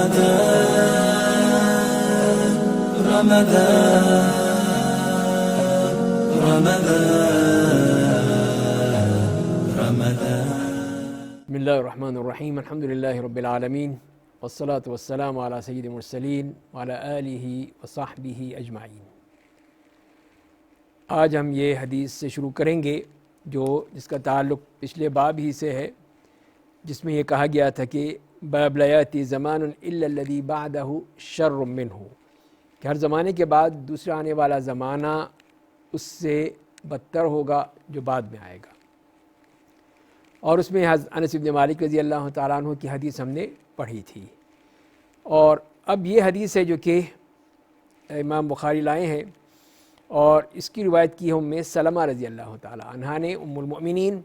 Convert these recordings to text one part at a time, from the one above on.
رمضان رمضان رمضان. بسم اللہ الرحمن الرحیم. الحمد للہ رب العالمین والصلاة والسلام علی سید المرسلین وعلی آلہ وصحبہ اجمعین. آج ہم یہ حدیث سے شروع کریں گے جس کا تعلق پچھلے باب ہی سے ہے، جس میں یہ کہا گیا تھا کہ باب لا یاتی زمان الا الذی بعدہ شر منہ، کہ ہر زمانے کے بعد دوسرا آنے والا زمانہ اس سے بدتر ہوگا جو بعد میں آئے گا. اور اس میں انس بن مالک رضی اللہ تعالیٰ عنہ کی حدیث ہم نے پڑھی تھی. اور اب یہ حدیث ہے جو کہ امام بخاری لائے ہیں، اور اس کی روایت کی ہے ام سلمہ رضی اللہ تعالیٰ عنہ نے، ام المؤمنین.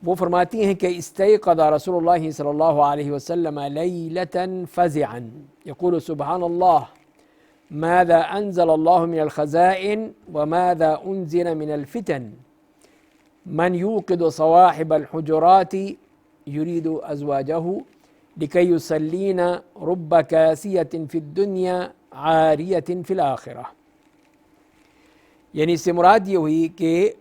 وہ فرماتی ہیں کہ استيقظ رسول اللہ صلی اللہ علیہ وسلم لیلة فزعا یقول سبحان اللہ ماذا انزل اللہ من الخزائن وماذا انزل من الفتن من يوقظ صواحب الحجرات يريد ازواجه لكي يسلين رب كاسية في الدنيا عارية في الآخرة. یعنی اس سے مراد یہ ہوئی کہ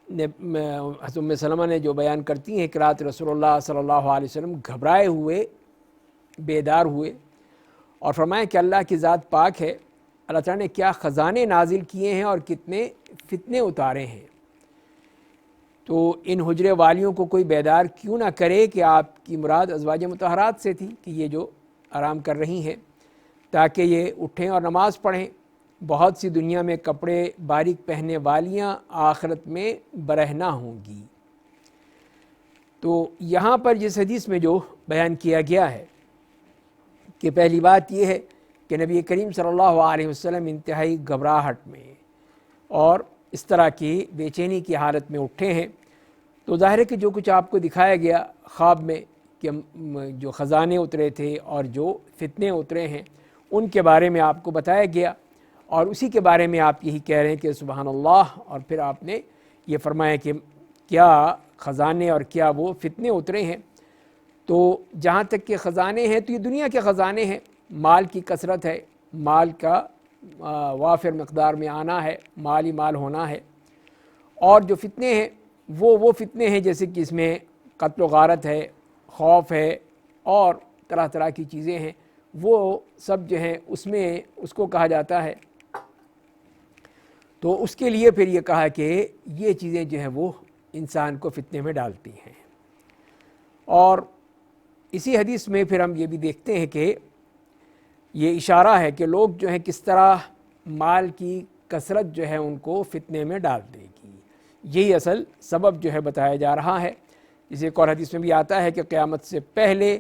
حضرت ام سلمہ نے جو بیان کرتی ہیں کہ رات رسول اللہ صلی اللہ علیہ وسلم گھبرائے ہوئے بیدار ہوئے اور فرمائیں کہ اللہ کی ذات پاک ہے، اللہ تعالیٰ نے کیا خزانے نازل کیے ہیں اور کتنے فتنے اتارے ہیں. تو ان حجرے والیوں کو کوئی بیدار کیوں نہ کرے کہ آپ کی مراد ازواج مطہرات سے تھی، کہ یہ جو آرام کر رہی ہیں، تاکہ یہ اٹھیں اور نماز پڑھیں. بہت سی دنیا میں کپڑے باریک پہننے والیاں آخرت میں برہنہ ہوں گی. تو یہاں پر جس حدیث میں جو بیان کیا گیا ہے کہ پہلی بات یہ ہے کہ نبی کریم صلی اللہ علیہ وسلم انتہائی گھبراہٹ میں اور اس طرح کی بے چینی کی حالت میں اٹھے ہیں. تو ظاہر ہے کہ جو کچھ آپ کو دکھایا گیا خواب میں کہ جو خزانے اترے تھے اور جو فتنے اترے ہیں ان کے بارے میں آپ کو بتایا گیا، اور اسی کے بارے میں آپ یہی کہہ رہے ہیں کہ سبحان اللہ. اور پھر آپ نے یہ فرمایا کہ کیا خزانے اور کیا وہ فتنے اترے ہیں. تو جہاں تک کہ خزانے ہیں تو یہ دنیا کے خزانے ہیں، مال کی کثرت ہے، مال کا وافر مقدار میں آنا ہے، مال ہی مال ہونا ہے. اور جو فتنے ہیں وہ فتنے ہیں جیسے کہ اس میں قتل و غارت ہے، خوف ہے، اور طرح طرح کی چیزیں ہیں. وہ سب جو ہیں اس میں اس کو کہا جاتا ہے. تو اس کے لیے پھر یہ کہا کہ یہ چیزیں جو ہیں وہ انسان کو فتنے میں ڈالتی ہیں. اور اسی حدیث میں پھر ہم یہ بھی دیکھتے ہیں کہ یہ اشارہ ہے کہ لوگ جو ہیں کس طرح مال کی کثرت جو ہے ان کو فتنے میں ڈال دے گی. یہی اصل سبب جو ہے بتایا جا رہا ہے. جسے ایک اور حدیث میں بھی آتا ہے کہ قیامت سے پہلے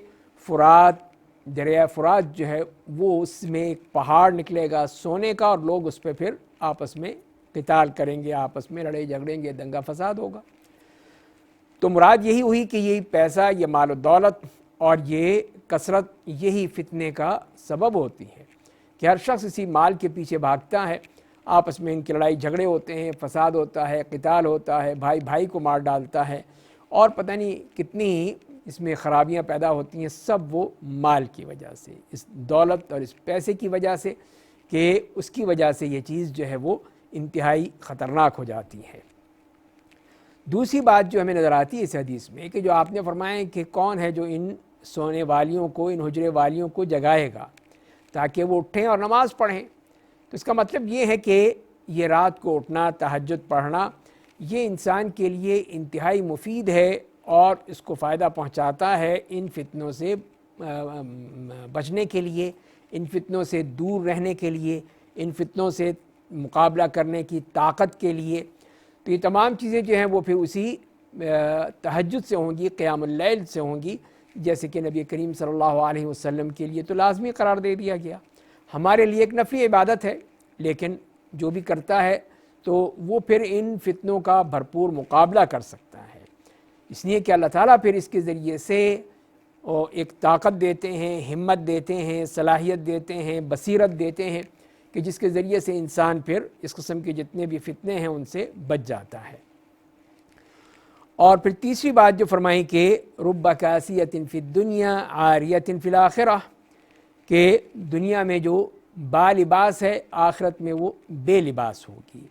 دریائے فرات جو ہے وہ اس میں ایک پہاڑ نکلے گا سونے کا، اور لوگ اس پہ پھر آپس میں قتال کریں گے، آپس میں لڑائی جھگڑیں گے، دنگا فساد ہوگا. تو مراد یہی ہوئی کہ یہی پیسہ، یہ مال و دولت اور یہ کثرت یہی فتنے کا سبب ہوتی ہے کہ ہر شخص اسی مال کے پیچھے بھاگتا ہے. آپس میں ان کی لڑائی جھگڑے ہوتے ہیں، فساد ہوتا ہے، قتال ہوتا ہے، بھائی بھائی کو مار ڈالتا ہے، اور پتہ نہیں کتنی اس میں خرابیاں پیدا ہوتی ہیں. سب وہ مال کی وجہ سے، اس دولت اور اس پیسے کی وجہ سے، کہ اس کی وجہ سے یہ چیز جو ہے وہ انتہائی خطرناک ہو جاتی ہے. دوسری بات جو ہمیں نظر آتی ہے اس حدیث میں کہ جو آپ نے فرمایا کہ کون ہے جو ان سونے والیوں کو، ان حجرے والیوں کو جگائے گا تاکہ وہ اٹھیں اور نماز پڑھیں. تو اس کا مطلب یہ ہے کہ یہ رات کو اٹھنا، تہجد پڑھنا، یہ انسان کے لیے انتہائی مفید ہے اور اس کو فائدہ پہنچاتا ہے ان فتنوں سے بچنے کے لیے، ان فتنوں سے دور رہنے کے لیے، ان فتنوں سے مقابلہ کرنے کی طاقت کے لیے. تو یہ تمام چیزیں جو ہیں وہ پھر اسی تہجد سے ہوں گی، قیام اللیل سے ہوں گی، جیسے کہ نبی کریم صلی اللہ علیہ وسلم کے لیے تو لازمی قرار دے دیا گیا. ہمارے لیے ایک نفلی عبادت ہے، لیکن جو بھی کرتا ہے تو وہ پھر ان فتنوں کا بھرپور مقابلہ کر سکتا ہے. اس لیے کہ اللہ تعالیٰ پھر اس کے ذریعے سے ایک طاقت دیتے ہیں، ہمت دیتے ہیں، صلاحیت دیتے ہیں، بصیرت دیتے ہیں کہ جس کے ذریعے سے انسان پھر اس قسم کے جتنے بھی فتنے ہیں ان سے بچ جاتا ہے. اور پھر تیسری بات جو فرمائی کہ رب کاسیۃ فی الدنیا عاریۃ فی الآخرہ، کہ دنیا میں جو با لباس ہے آخرت میں وہ بے لباس ہوگی۔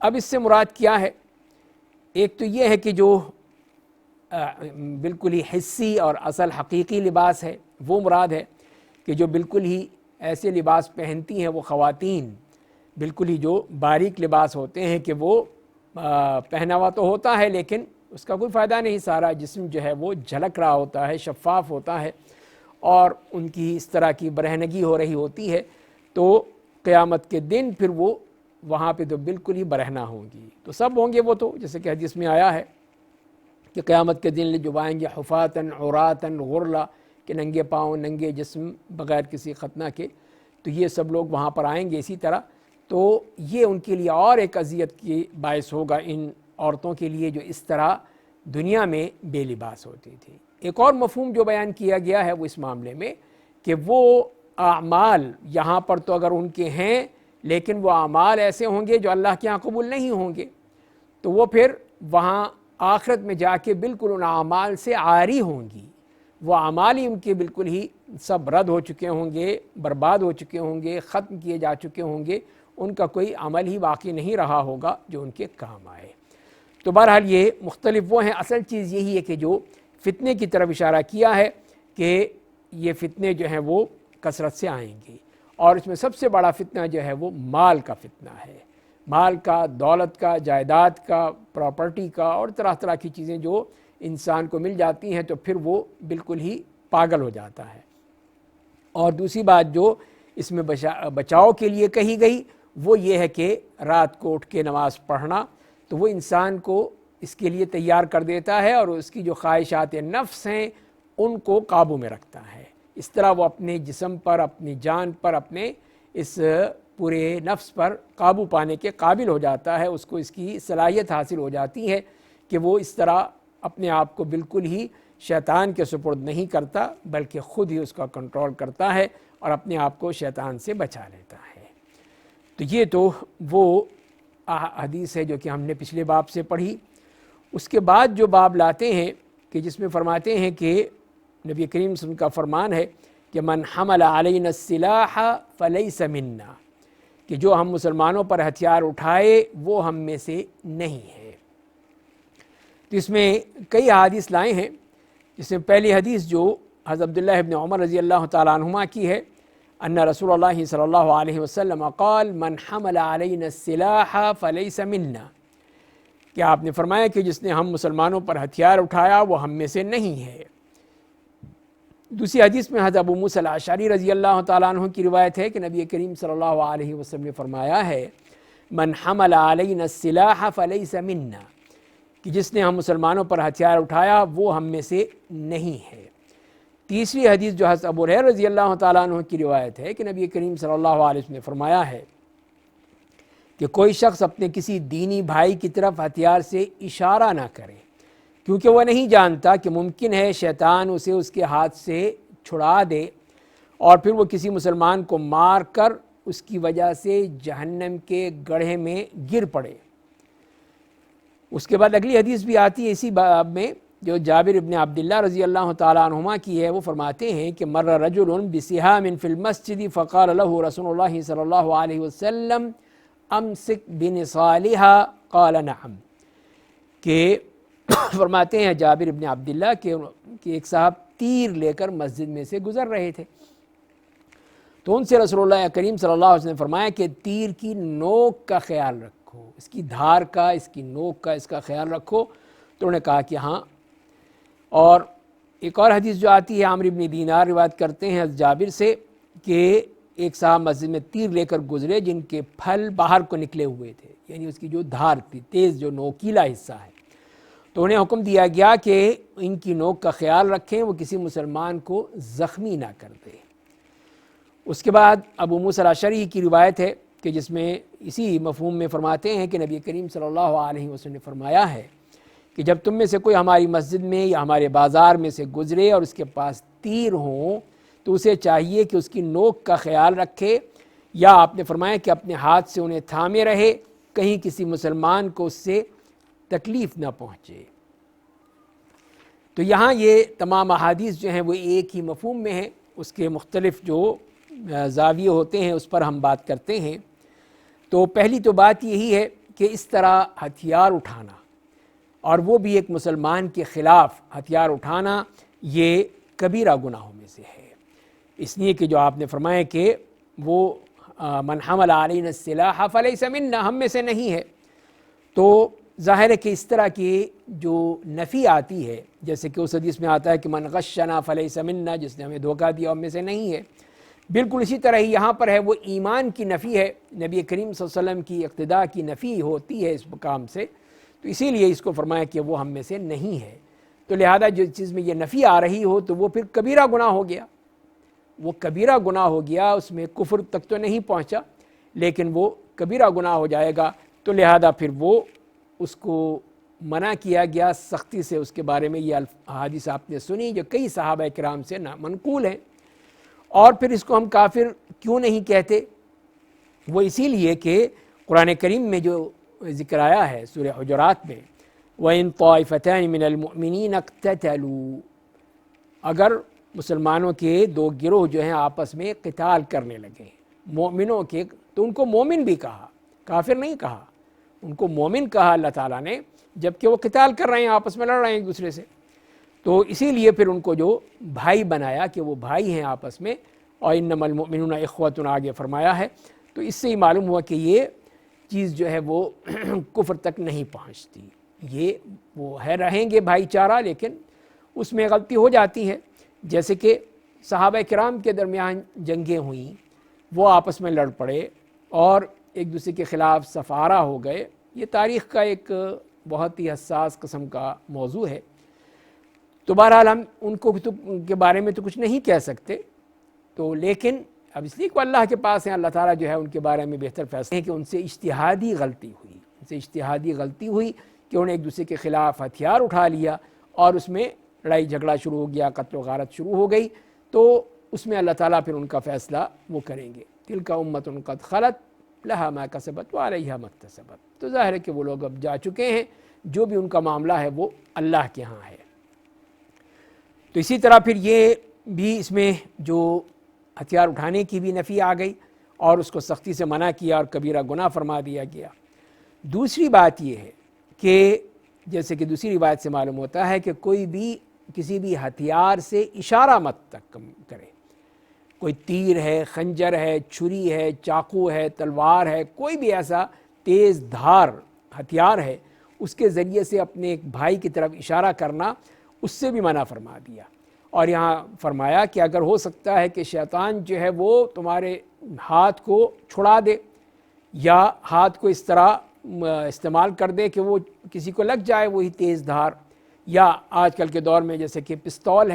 اب اس سے مراد کیا ہے؟ ایک تو یہ ہے کہ جو بالکل ہی حسی اور اصل حقیقی لباس ہے وہ مراد ہے، کہ جو بالکل ہی ایسے لباس پہنتی ہیں وہ خواتین، بالکل ہی جو باریک لباس ہوتے ہیں کہ وہ پہنا ہوا تو ہوتا ہے لیکن اس کا کوئی فائدہ نہیں، سارا جسم جو ہے وہ جھلک رہا ہوتا ہے، شفاف ہوتا ہے، اور ان کی اس طرح کی برہنگی ہو رہی ہوتی ہے، تو قیامت کے دن پھر وہ وہاں پہ تو بالکل ہی برہنہ ہوں گی۔ تو سب ہوں گے وہ، تو جیسے کہ حدیث میں آیا ہے کہ قیامت کے دن جو آئیں گے حفاتن عراتن غرلا، کہ ننگے پاؤں ننگے جسم بغیر کسی ختنہ کے، تو یہ سب لوگ وہاں پر آئیں گے اسی طرح۔ تو یہ ان کے لیے اور ایک اذیت کی باعث ہوگا ان عورتوں کے لیے جو اس طرح دنیا میں بے لباس ہوتی تھی۔ ایک اور مفہوم جو بیان کیا گیا ہے وہ اس معاملے میں کہ وہ اعمال یہاں پر تو اگر ان کے ہیں لیکن وہ اعمال ایسے ہوں گے جو اللہ کے یہاں قبول نہیں ہوں گے، تو وہ پھر وہاں آخرت میں جا کے بالکل ان اعمال سے عاری ہوں گی، وہ اعمال ہی ان کے بالکل ہی سب رد ہو چکے ہوں گے، برباد ہو چکے ہوں گے، ختم کیے جا چکے ہوں گے، ان کا کوئی عمل ہی باقی نہیں رہا ہوگا جو ان کے کام آئے۔ تو بہرحال یہ مختلف وہ ہیں، اصل چیز یہی ہے کہ جو فتنے کی طرف اشارہ کیا ہے کہ یہ فتنے جو ہیں وہ کثرت سے آئیں گے، اور اس میں سب سے بڑا فتنہ جو ہے وہ مال کا فتنہ ہے، مال کا، دولت کا، جائیداد کا، پراپرٹی کا، اور طرح طرح کی چیزیں جو انسان کو مل جاتی ہیں تو پھر وہ بالکل ہی پاگل ہو جاتا ہے۔ اور دوسری بات جو اس میں بچاؤ کے لیے کہی گئی وہ یہ ہے کہ رات کو اٹھ کے نماز پڑھنا، تو وہ انسان کو اس کے لیے تیار کر دیتا ہے اور اس کی جو خواہشات نفس ہیں ان کو قابو میں رکھتا ہے۔ اس طرح وہ اپنے جسم پر، اپنی جان پر، اپنے اس پورے نفس پر قابو پانے کے قابل ہو جاتا ہے، اس کو اس کی صلاحیت حاصل ہو جاتی ہے کہ وہ اس طرح اپنے آپ کو بالکل ہی شیطان کے سپرد نہیں کرتا بلکہ خود ہی اس کا کنٹرول کرتا ہے اور اپنے آپ کو شیطان سے بچا لیتا ہے۔ تو یہ تو وہ حدیث ہے جو کہ ہم نے پچھلے باب سے پڑھی۔ اس کے بعد جو باب لاتے ہیں کہ جس میں فرماتے ہیں کہ نبی کریم صلی اللہ علیہ وسلم کا فرمان ہے کہ من حمل علینا السلاح فلیس منا، کہ جو ہم مسلمانوں پر ہتھیار اٹھائے وہ ہم میں سے نہیں ہے۔ تو اس میں کئی حدیث لائے ہیں، جس میں پہلی حدیث جو حضرت عبداللہ ابن عمر رضی اللہ تعالیٰ عنہما کی ہے، ان رسول اللہ صلی اللہ علیہ وسلم قال من حمل علینا السلاح فلیس منا، کہ آپ نے فرمایا کہ جس نے ہم مسلمانوں پر ہتھیار اٹھایا وہ ہم میں سے نہیں ہے۔ دوسری حدیث میں حضرت ابو موسیٰ الاشعری رضی اللہ تعالیٰ عنہ کی روایت ہے کہ نبی کریم صلی اللہ علیہ وسلم نے فرمایا ہے من حمل علینا السلاح فلیس منا، کہ جس نے ہم مسلمانوں پر ہتھیار اٹھایا وہ ہم میں سے نہیں ہے۔ تیسری حدیث جو حضرت ابو ہریرہ رضی اللہ تعالیٰ عنہ کی روایت ہے کہ نبی کریم صلی اللہ علیہ وسلم نے فرمایا ہے کہ کوئی شخص اپنے کسی دینی بھائی کی طرف ہتھیار سے اشارہ نہ کرے، کیونکہ وہ نہیں جانتا کہ ممکن ہے شیطان اسے اس کے ہاتھ سے چھڑا دے اور پھر وہ کسی مسلمان کو مار کر اس کی وجہ سے جہنم کے گڑھے میں گر پڑے۔ اس کے بعد اگلی حدیث بھی آتی ہے اسی باب میں جو جابر ابن عبداللہ رضی اللہ تعالیٰ عنہما کی ہے، وہ فرماتے ہیں کہ مر رجل بسہام فی المسجد فقال له رسول اللہ صلی اللہ علیہ وسلم امسک بنصالها قال نعم، کہ فرماتے ہیں جابر ابن عبداللہ کہ ایک صاحب تیر لے کر مسجد میں سے گزر رہے تھے، تو ان سے رسول اللہ کریم صلی اللہ علیہ وسلم نے فرمایا کہ تیر کی نوک کا خیال رکھو، اس کی دھار کا، اس کی نوک کا، اس کا خیال رکھو۔ تو انہوں نے کہا کہ ہاں۔ اور ایک اور حدیث جو آتی ہے عمرو بن دینار روایت کرتے ہیں جابر سے کہ ایک صاحب مسجد میں تیر لے کر گزرے جن کے پھل باہر کو نکلے ہوئے تھے، یعنی اس کی جو دھار تھی، تیز جو نوکیلا حصہ ہے، تو انہیں حکم دیا گیا کہ ان کی نوک کا خیال رکھیں، وہ کسی مسلمان کو زخمی نہ کر دے۔ اس کے بعد ابو موسیٰ الاشعری کی روایت ہے کہ جس میں اسی مفہوم میں فرماتے ہیں کہ نبی کریم صلی اللہ علیہ وسلم نے فرمایا ہے کہ جب تم میں سے کوئی ہماری مسجد میں یا ہمارے بازار میں سے گزرے اور اس کے پاس تیر ہوں تو اسے چاہیے کہ اس کی نوک کا خیال رکھے، یا آپ نے فرمایا کہ اپنے ہاتھ سے انہیں تھامے رہے، کہیں کسی مسلمان کو اس سے تکلیف نہ پہنچے۔ تو یہاں یہ تمام احادیث جو ہیں وہ ایک ہی مفہوم میں ہیں۔ اس کے مختلف جو زاویے ہوتے ہیں اس پر ہم بات کرتے ہیں۔ تو پہلی تو بات یہی ہے کہ اس طرح ہتھیار اٹھانا، اور وہ بھی ایک مسلمان کے خلاف ہتھیار اٹھانا، یہ کبیرہ گناہوں میں سے ہے، اس لیے کہ جو آپ نے فرمایا کہ وہ من حمل علینا السلاح فلیس منا، ہم میں سے نہیں ہے۔ تو ظاہر ہے کہ اس طرح کی جو نفی آتی ہے، جیسے کہ اس حدیث میں آتا ہے کہ من غشنا فلیس منا، جس نے ہمیں دھوکہ دیا ہم میں سے نہیں ہے، بالکل اسی طرح ہی یہاں پر ہے وہ ایمان کی نفی ہے، نبی کریم صلی اللہ علیہ وسلم کی اقتداء کی نفی ہوتی ہے اس مقام سے، تو اسی لیے اس کو فرمایا کہ وہ ہم میں سے نہیں ہے۔ تو لہذا جو چیز میں یہ نفی آ رہی ہو تو وہ پھر کبیرہ گناہ ہو گیا، وہ کبیرہ گناہ ہو گیا، اس میں کفر تک تو نہیں پہنچا لیکن وہ کبیرہ گناہ ہو جائے گا، تو لہذا پھر وہ اس کو منع کیا گیا سختی سے۔ اس کے بارے میں یہ حدیث آپ نے سنی جو کئی صحابہ کرام سے منقول ہیں۔ اور پھر اس کو ہم کافر کیوں نہیں کہتے؟ وہ اسی لیے کہ قرآن کریم میں جو ذکر آیا ہے سورہ حجرات میں، وَإِن طَائِفَتَانِ مِنَ الْمُؤْمِنِينَ اقْتَتَلُوا، اگر مسلمانوں کے دو گروہ جو ہیں آپس میں قتال کرنے لگے مومنوں کے، تو ان کو مومن بھی کہا، کافر نہیں کہا، ان کو مومن کہا اللہ تعالیٰ نے، جبکہ وہ قتال کر رہے ہیں، آپس میں لڑ رہے ہیں ایک دوسرے سے۔ تو اسی لیے پھر ان کو جو بھائی بنایا کہ وہ بھائی ہیں آپس میں، اور انما المؤمنون اخوۃ آگے فرمایا ہے، تو اس سے ہی معلوم ہوا کہ یہ چیز جو ہے وہ کفر تک نہیں پہنچتی، یہ وہ ہے رہیں گے بھائی چارہ، لیکن اس میں غلطی ہو جاتی ہے، جیسے کہ صحابہ کرام کے درمیان جنگیں ہوئیں، وہ آپس میں لڑ پڑے اور ایک دوسرے کے خلاف سفارہ ہو گئے، یہ تاریخ کا ایک بہت ہی حساس قسم کا موضوع ہے۔ تو بہرحال ہم ان کے بارے میں تو کچھ نہیں کہہ سکتے، تو لیکن اب اس لیے کہ اللہ کے پاس ہیں، اللہ تعالیٰ جو ہے ان کے بارے میں بہتر فیصلہ ہے کہ ان سے اجتہادی غلطی ہوئی کہ انہوں نے ایک دوسرے کے خلاف ہتھیار اٹھا لیا اور اس میں لڑائی جھگڑا شروع ہو گیا، قتل و غارت شروع ہو گئی، تو اس میں اللہ تعالیٰ پھر ان کا فیصلہ وہ کریں گے۔ تلک امۃ قد خلت لہا ما کسبت وعلیہا ما اکتسبت، تو ظاہر ہے کہ وہ لوگ اب جا چکے ہیں، جو بھی ان کا معاملہ ہے وہ اللہ کے ہاں ہے۔ تو اسی طرح پھر یہ بھی اس میں جو ہتھیار اٹھانے کی بھی نفی آ گئی اور اس کو سختی سے منع کیا اور کبیرہ گناہ فرما دیا گیا۔ دوسری بات یہ ہے کہ جیسے کہ دوسری روایت سے معلوم ہوتا ہے کہ کوئی بھی کسی بھی ہتھیار سے اشارہ مت تک کرے، کوئی تیر ہے، خنجر ہے، چھری ہے، چاقو ہے، تلوار ہے، کوئی بھی ایسا تیز دھار ہتھیار ہے، اس کے ذریعے سے اپنے ایک بھائی کی طرف اشارہ کرنا، اس سے بھی منع فرما دیا۔ اور یہاں فرمایا کہ اگر ہو سکتا ہے کہ شیطان جو ہے وہ تمہارے ہاتھ کو چھڑا دے یا ہاتھ کو اس طرح استعمال کر دے کہ وہ کسی کو لگ جائے وہی تیز دھار، یا آج کل کے دور میں جیسے کہ پستول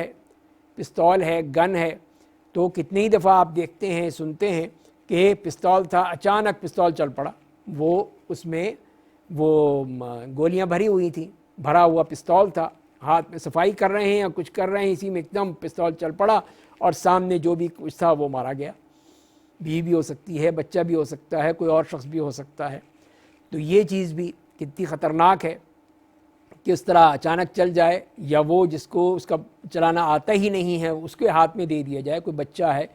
ہے، گن ہے، تو کتنی ہی دفعہ آپ دیکھتے ہیں، سنتے ہیں کہ پستول تھا، اچانک پستول چل پڑا، وہ اس میں وہ گولیاں بھری ہوئی تھیں، بھرا ہوا پستول تھا، ہاتھ میں صفائی کر رہے ہیں یا کچھ کر رہے ہیں، اسی میں ایک دم پستول چل پڑا اور سامنے جو بھی کچھ تھا وہ مارا گیا، بیوی بھی ہو سکتی ہے، بچہ بھی ہو سکتا ہے، کوئی اور شخص بھی ہو سکتا ہے۔ تو یہ چیز بھی کتنی خطرناک ہے کہ اس طرح اچانک چل جائے، یا وہ جس کو اس کا چلانا آتا ہی نہیں ہے اس کے ہاتھ میں دے دیا جائے، کوئی بچہ ہے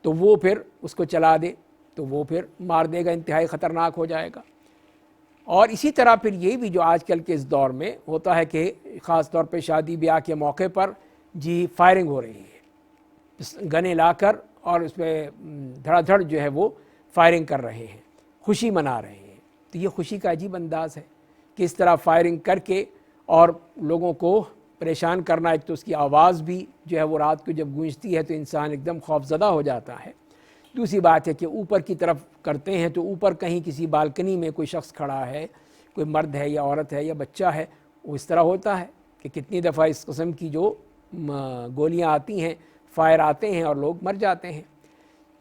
تو وہ پھر اس کو چلا دے تو وہ پھر مار دے گا، انتہائی خطرناک ہو جائے گا۔ اور اسی طرح پھر یہ بھی جو آج کل کے اس دور میں ہوتا ہے کہ خاص طور پہ شادی بیاہ کے موقع پر جی فائرنگ ہو رہی ہے، گنے لا کر اور اس پہ دھڑا دھڑ جو ہے وہ فائرنگ کر رہے ہیں، خوشی منا رہے ہیں۔ تو یہ خوشی کا عجیب انداز ہے کہ اس طرح فائرنگ کر کے اور لوگوں کو پریشان کرنا، ایک تو اس کی آواز بھی جو ہے وہ رات کو جب گونجتی ہے تو انسان ایک دم خوف زدہ ہو جاتا ہے۔ دوسری بات ہے کہ اوپر کی طرف کرتے ہیں تو اوپر کہیں کسی بالکنی میں کوئی شخص کھڑا ہے، کوئی مرد ہے یا عورت ہے یا بچہ ہے، وہ اس طرح ہوتا ہے کہ کتنی دفعہ اس قسم کی جو گولیاں آتی ہیں، فائر آتے ہیں اور لوگ مر جاتے ہیں۔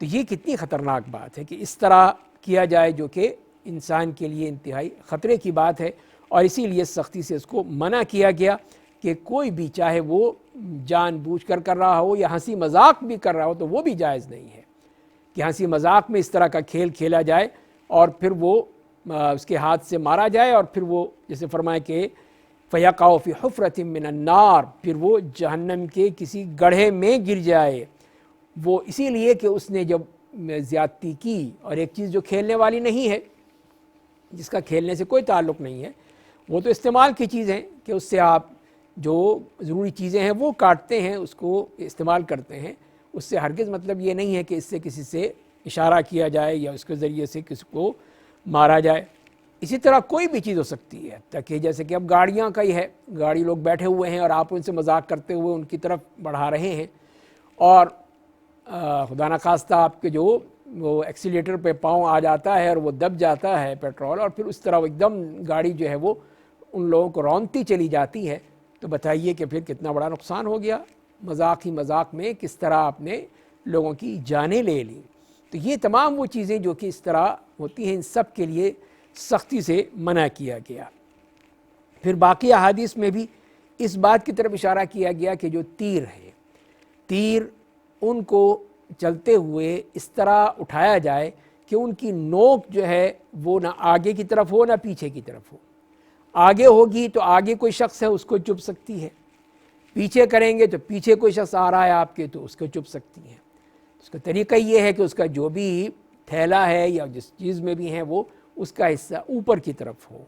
تو یہ کتنی خطرناک بات ہے کہ اس طرح کیا جائے، جو کہ انسان کے لیے انتہائی خطرے کی بات ہے، اور اسی لیے سختی سے اس کو منع کیا گیا کہ کوئی بھی چاہے وہ جان بوجھ کر رہا ہو یا ہنسی مذاق بھی کر رہا ہو تو وہ بھی جائز نہیں ہے کہ ہنسی مذاق میں اس طرح کا کھیل کھیلا جائے اور پھر وہ اس کے ہاتھ سے مارا جائے، اور پھر وہ جیسے فرمائے کہ فَيَقَعُ فِي حُفْرَةٍ مِّنَ النَّارِ، پھر وہ جہنم کے کسی گڑھے میں گر جائے، وہ اسی لیے کہ اس نے جب زیادتی کی، اور ایک چیز جو کھیلنے والی نہیں ہے، جس کا کھیلنے سے کوئی تعلق نہیں ہے، وہ تو استعمال کی چیز ہے کہ اس سے آپ جو ضروری چیزیں ہیں وہ کاٹتے ہیں، اس کو استعمال کرتے ہیں، اس سے ہرگز مطلب یہ نہیں ہے کہ اس سے کسی سے اشارہ کیا جائے یا اس کے ذریعے سے کسی کو مارا جائے۔ اسی طرح کوئی بھی چیز ہو سکتی ہے، تاکہ جیسے کہ اب گاڑیاں کا ہی ہے، گاڑی لوگ بیٹھے ہوئے ہیں اور آپ ان سے مذاق کرتے ہوئے ان کی طرف بڑھا رہے ہیں، اور خدا نخواستہ آپ کے جو وہ ایکسیلیٹر پہ پاؤں آ جاتا ہے اور وہ دب جاتا ہے پیٹرول، اور پھر اس طرح ایک دم گاڑی جو ہے وہ ان لوگوں کو رونتی چلی جاتی ہے، تو بتائیے کہ پھر کتنا بڑا نقصان ہو گیا۔ مذاق ہی مذاق میں کس طرح آپ نے لوگوں کی جانیں لے لی۔ تو یہ تمام وہ چیزیں جو کہ اس طرح ہوتی ہیں، ان سب کے لیے سختی سے منع کیا گیا۔ پھر باقی احادیث میں بھی اس بات کی طرف اشارہ کیا گیا کہ جو تیر ہیں، تیر ان کو چلتے ہوئے اس طرح اٹھایا جائے کہ ان کی نوک جو ہے وہ نہ آگے کی طرف ہو نہ پیچھے کی طرف ہو۔ آگے ہوگی تو آگے کوئی شخص ہے اس کو چبھ سکتی ہے، پیچھے کریں گے تو پیچھے کوئی شخص آ رہا ہے آپ کے تو اس کو چبھ سکتی ہے۔ اس کا طریقہ یہ ہے کہ اس کا جو بھی تھیلا ہے یا جس چیز میں بھی ہے وہ اس کا حصہ اوپر کی طرف ہو،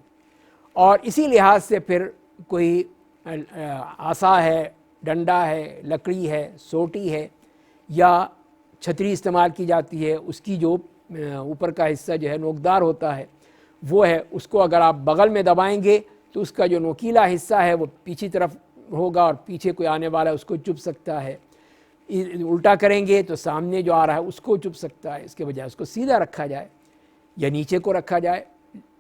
اور اسی لحاظ سے پھر کوئی عصا ہے، ڈنڈا ہے، لکڑی ہے، سوٹی ہے، یا چھتری استعمال کی جاتی ہے، اس کی جو اوپر کا حصہ جو ہے نوکدار ہوتا ہے وہ ہے، اس کو اگر آپ بغل میں دبائیں گے تو اس کا جو نوکیلا حصہ ہے وہ پیچھے طرف ہوگا اور پیچھے کوئی آنے والا ہے اس کو چبھ سکتا ہے۔ الٹا کریں گے تو سامنے جو آ رہا ہے اس کو چبھ سکتا ہے، اس کے بجائے اس کو سیدھا رکھا جائے یا نیچے کو رکھا جائے،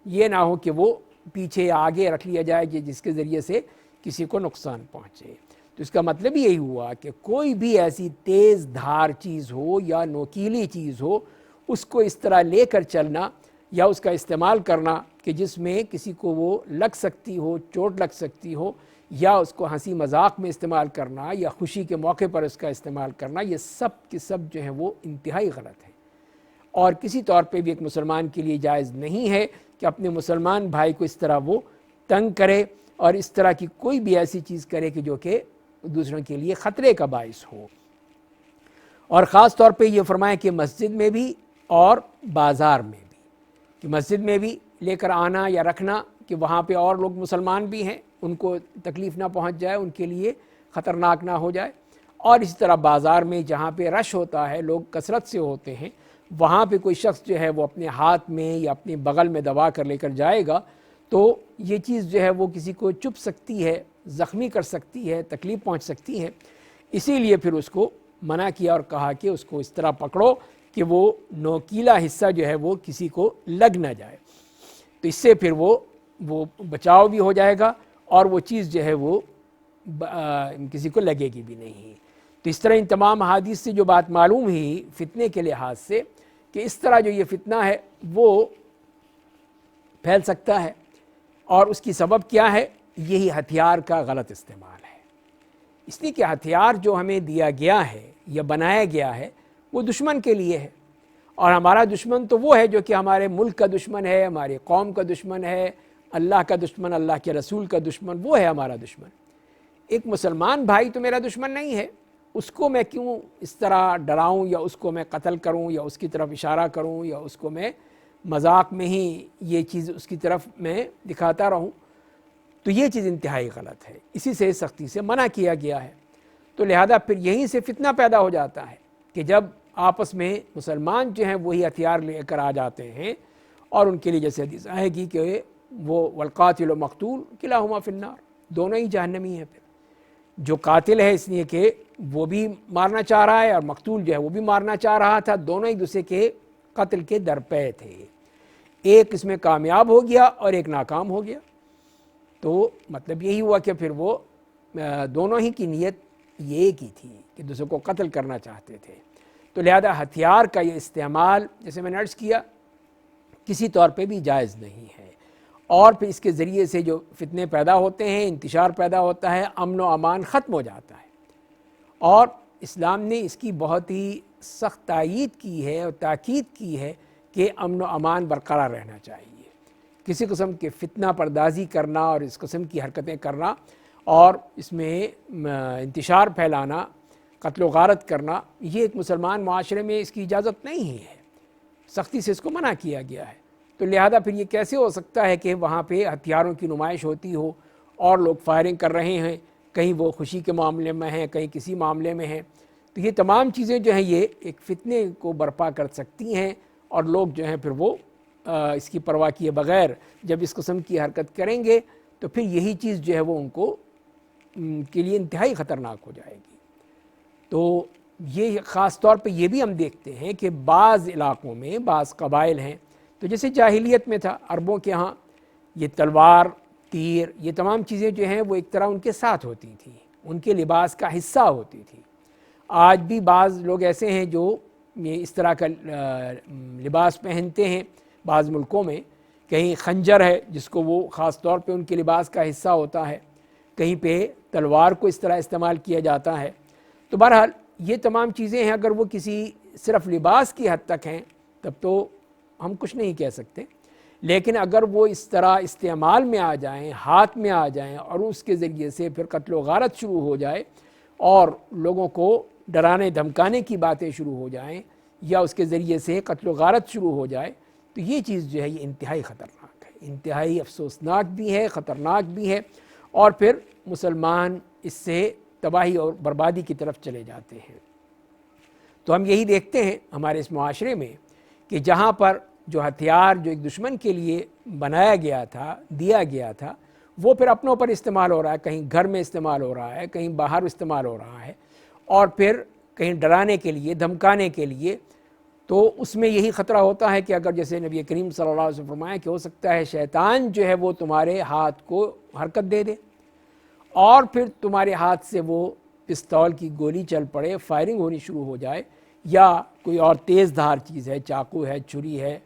یہ نہ ہو کہ وہ پیچھے یا آگے رکھ لیا جائے جس کے ذریعے سے کسی کو نقصان پہنچے۔ تو اس کا مطلب یہی ہوا کہ کوئی بھی ایسی تیز دھار چیز ہو یا نوکیلی چیز ہو، اس کو اس طرح لے کر چلنا یا اس کا استعمال کرنا کہ جس میں کسی کو وہ لگ سکتی ہو، چوٹ لگ سکتی ہو، یا اس کو ہنسی مذاق میں استعمال کرنا یا خوشی کے موقع پر اس کا استعمال کرنا، یہ سب کے سب جو ہیں وہ انتہائی غلط ہے، اور کسی طور پہ بھی ایک مسلمان کے لیے جائز نہیں ہے کہ اپنے مسلمان بھائی کو اس طرح وہ تنگ کرے اور اس طرح کی کوئی بھی ایسی چیز کرے کہ جو کہ دوسروں کے لیے خطرے کا باعث ہو۔ اور خاص طور پہ یہ فرمائیں کہ مسجد میں بھی اور بازار میں بھی، کہ مسجد میں بھی لے کر آنا یا رکھنا کہ وہاں پہ اور لوگ مسلمان بھی ہیں، ان کو تکلیف نہ پہنچ جائے، ان کے لیے خطرناک نہ ہو جائے، اور اسی طرح بازار میں جہاں پہ رش ہوتا ہے، لوگ کثرت سے ہوتے ہیں، وہاں پہ کوئی شخص جو ہے وہ اپنے ہاتھ میں یا اپنے بغل میں دبا کر لے کر جائے گا تو یہ چیز جو ہے وہ کسی کو چبھ سکتی ہے، زخمی کر سکتی ہے، تکلیف پہنچ سکتی ہے۔ اسی لیے پھر اس کو منع کیا اور کہا کہ اس کو اس طرح پکڑو کہ وہ نوکیلا حصہ جو ہے وہ کسی کو لگ نہ جائے، تو اس سے پھر وہ بچاؤ بھی ہو جائے گا اور وہ چیز جو ہے وہ کسی کو لگے گی بھی نہیں۔ تو اس طرح ان تمام احادیث سے جو بات معلوم ہوئی فتنے کے لحاظ سے کہ اس طرح جو یہ فتنہ ہے وہ پھیل سکتا ہے، اور اس کی سبب کیا ہے؟ یہی ہتھیار کا غلط استعمال ہے۔ اس لیے کہ ہتھیار جو ہمیں دیا گیا ہے یا بنایا گیا ہے وہ دشمن کے لیے ہے، اور ہمارا دشمن تو وہ ہے جو کہ ہمارے ملک کا دشمن ہے، ہماری قوم کا دشمن ہے، اللہ کا دشمن، اللہ کے رسول کا دشمن، وہ ہے ہمارا دشمن۔ ایک مسلمان بھائی تو میرا دشمن نہیں ہے، اس کو میں کیوں اس طرح ڈراؤں یا اس کو میں قتل کروں یا اس کی طرف اشارہ کروں یا اس کو میں مذاق میں ہی یہ چیز اس کی طرف میں دکھاتا رہوں؟ تو یہ چیز انتہائی غلط ہے، اسی سے سختی سے منع کیا گیا ہے۔ تو لہذا پھر یہیں سے فتنہ پیدا ہو جاتا ہے کہ جب آپس میں مسلمان جو ہیں وہی ہتھیار لے کر آ جاتے ہیں، اور ان کے لیے جیسے حدیث آئے گی کہ وہ والقاتل و مقتول کلاہما فی النار، دونوں ہی جہنمی ہیں۔ پھر جو قاتل ہے اس لیے کہ وہ بھی مارنا چاہ رہا ہے، اور مقتول جو ہے وہ بھی مارنا چاہ رہا تھا، دونوں ایک دوسرے کے قتل کے درپے تھے، ایک اس میں کامیاب ہو گیا اور ایک ناکام ہو گیا۔ تو مطلب یہی ہوا کہ پھر وہ دونوں ہی کی نیت یہ ایک ہی تھی کہ دوسرے کو قتل کرنا چاہتے تھے۔ تو لہذا ہتھیار کا یہ استعمال جیسے میں نے عرض کیا کسی طور پہ بھی جائز نہیں ہے، اور پھر اس کے ذریعے سے جو فتنے پیدا ہوتے ہیں، انتشار پیدا ہوتا ہے، امن و امان ختم ہو جاتا ہے، اور اسلام نے اس کی بہت ہی سخت تائید کی ہے اور تاکید کی ہے کہ امن و امان برقرار رہنا چاہیے۔ کسی قسم کے فتنہ پردازی کرنا اور اس قسم کی حرکتیں کرنا اور اس میں انتشار پھیلانا قتل و غارت کرنا، یہ ایک مسلمان معاشرے میں اس کی اجازت نہیں ہے، سختی سے اس کو منع کیا گیا ہے۔ تو لہذا پھر یہ کیسے ہو سکتا ہے کہ وہاں پہ ہتھیاروں کی نمائش ہوتی ہو اور لوگ فائرنگ کر رہے ہیں، کہیں وہ خوشی کے معاملے میں ہیں، کہیں کسی معاملے میں ہیں۔ تو یہ تمام چیزیں جو ہیں یہ ایک فتنے کو برپا کر سکتی ہیں، اور لوگ جو ہیں پھر وہ اس کی پرواہ کیے بغیر جب اس قسم کی حرکت کریں گے تو پھر یہی چیز جو ہے وہ ان کو کے لیے انتہائی خطرناک ہو جائے گی۔ تو یہ خاص طور پہ یہ بھی ہم دیکھتے ہیں کہ بعض علاقوں میں بعض قبائل ہیں، تو جیسے جاہلیت میں تھا عربوں کے ہاں، یہ تلوار، تیر، یہ تمام چیزیں جو ہیں وہ ایک طرح ان کے ساتھ ہوتی تھیں، ان کے لباس کا حصہ ہوتی تھی۔ آج بھی بعض لوگ ایسے ہیں جو اس طرح کا لباس پہنتے ہیں، بعض ملکوں میں کہیں خنجر ہے جس کو وہ خاص طور پہ ان کے لباس کا حصہ ہوتا ہے، کہیں پہ تلوار کو اس طرح استعمال کیا جاتا ہے۔ تو بہرحال یہ تمام چیزیں ہیں، اگر وہ کسی صرف لباس کی حد تک ہیں تب تو ہم کچھ نہیں کہہ سکتے، لیکن اگر وہ اس طرح استعمال میں آ جائیں، ہاتھ میں آ جائیں، اور اس کے ذریعے سے پھر قتل و غارت شروع ہو جائے اور لوگوں کو ڈرانے دھمکانے کی باتیں شروع ہو جائیں، یا اس کے ذریعے سے قتل و غارت شروع ہو جائے، تو یہ چیز جو ہے یہ انتہائی خطرناک ہے، انتہائی افسوسناک بھی ہے، خطرناک بھی ہے، اور پھر مسلمان اس سے تباہی اور بربادی کی طرف چلے جاتے ہیں۔ تو ہم یہی دیکھتے ہیں ہمارے اس معاشرے میں کہ جہاں پر جو ہتھیار جو ایک دشمن کے لیے بنایا گیا تھا، دیا گیا تھا، وہ پھر اپنوں پر استعمال ہو رہا ہے، کہیں گھر میں استعمال ہو رہا ہے، کہیں باہر استعمال ہو رہا ہے، اور پھر کہیں ڈرانے کے لیے، دھمکانے کے لیے۔ تو اس میں یہی خطرہ ہوتا ہے کہ اگر جیسے نبی کریم صلی اللہ علیہ وسلم فرمایا کہ ہو سکتا ہے شیطان جو ہے وہ تمہارے ہاتھ کو حرکت دے دے، اور پھر تمہارے ہاتھ سے وہ پستول کی گولی چل پڑے، فائرنگ ہونی شروع ہو جائے، یا کوئی اور تیز دھار چیز ہے، چاقو ہے، چھری ہے،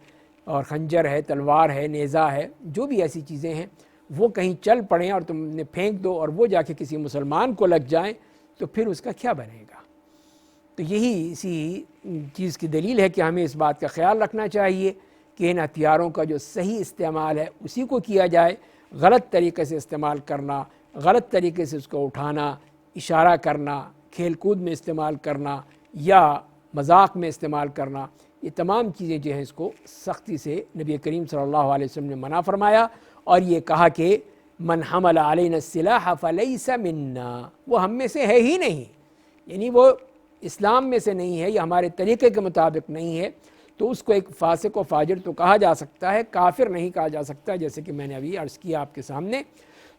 اور خنجر ہے، تلوار ہے، نیزہ ہے، جو بھی ایسی چیزیں ہیں وہ کہیں چل پڑیں اور تم نے پھینک دو اور وہ جا کے کسی مسلمان کو لگ جائیں، تو پھر اس کا کیا بنے گا؟ تو یہی اسی چیز کی دلیل ہے کہ ہمیں اس بات کا خیال رکھنا چاہیے کہ ان ہتھیاروں کا جو صحیح استعمال ہے اسی کو کیا جائے، غلط طریقے سے استعمال کرنا، غلط طریقے سے اس کو اٹھانا، اشارہ کرنا، کھیل کود میں استعمال کرنا یا مذاق میں استعمال کرنا، یہ تمام چیزیں جو ہیں اس کو سختی سے نبی کریم صلی اللہ علیہ وسلم نے منع فرمایا، اور یہ کہا کہ من حمل علینا السلاح فلیس منا، وہ ہم میں سے ہے ہی نہیں، یعنی وہ اسلام میں سے نہیں ہے، یا ہمارے طریقے کے مطابق نہیں ہے، تو اس کو ایک فاسق و فاجر تو کہا جا سکتا ہے، کافر نہیں کہا جا سکتا، جیسے کہ میں نے ابھی عرض کیا آپ کے سامنے۔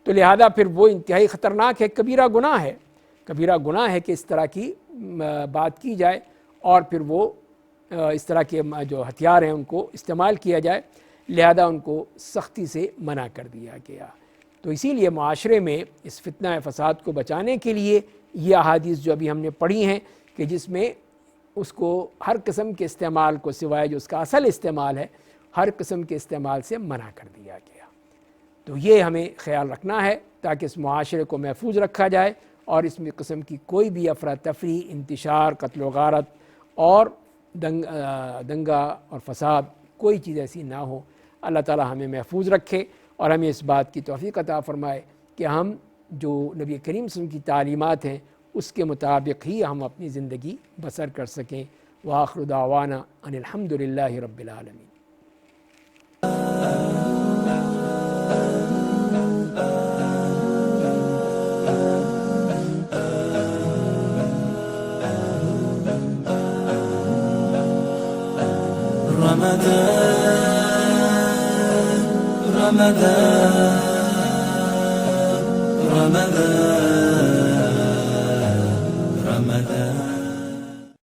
تو لہذا پھر وہ انتہائی خطرناک ہے، کبیرہ گناہ ہے، کبیرہ گناہ ہے کہ اس طرح کی بات کی جائے، اور پھر وہ اس طرح کے جو ہتھیار ہیں ان کو استعمال کیا جائے، لہذا ان کو سختی سے منع کر دیا گیا۔ تو اسی لیے معاشرے میں اس فتنہ فساد کو بچانے کے لیے یہ احادیث جو ابھی ہم نے پڑھی ہیں کہ جس میں اس کو ہر قسم کے استعمال کو سوائے جو اس کا اصل استعمال ہے، ہر قسم کے استعمال سے منع کر دیا گیا۔ تو یہ ہمیں خیال رکھنا ہے تاکہ اس معاشرے کو محفوظ رکھا جائے، اور اس میں قسم کی کوئی بھی افراتفری، انتشار، قتل و غارت اور دنگا اور فساد کوئی چیز ایسی نہ ہو۔ اللہ تعالی ہمیں محفوظ رکھے اور ہمیں اس بات کی توفیق عطا فرمائے کہ ہم جو نبی کریم صلی اللہ علیہ وسلم کی تعلیمات ہیں اس کے مطابق ہی ہم اپنی زندگی بسر کر سکیں۔ وآخر دعوانا ان الحمد للہ رب العالمین۔ رمضان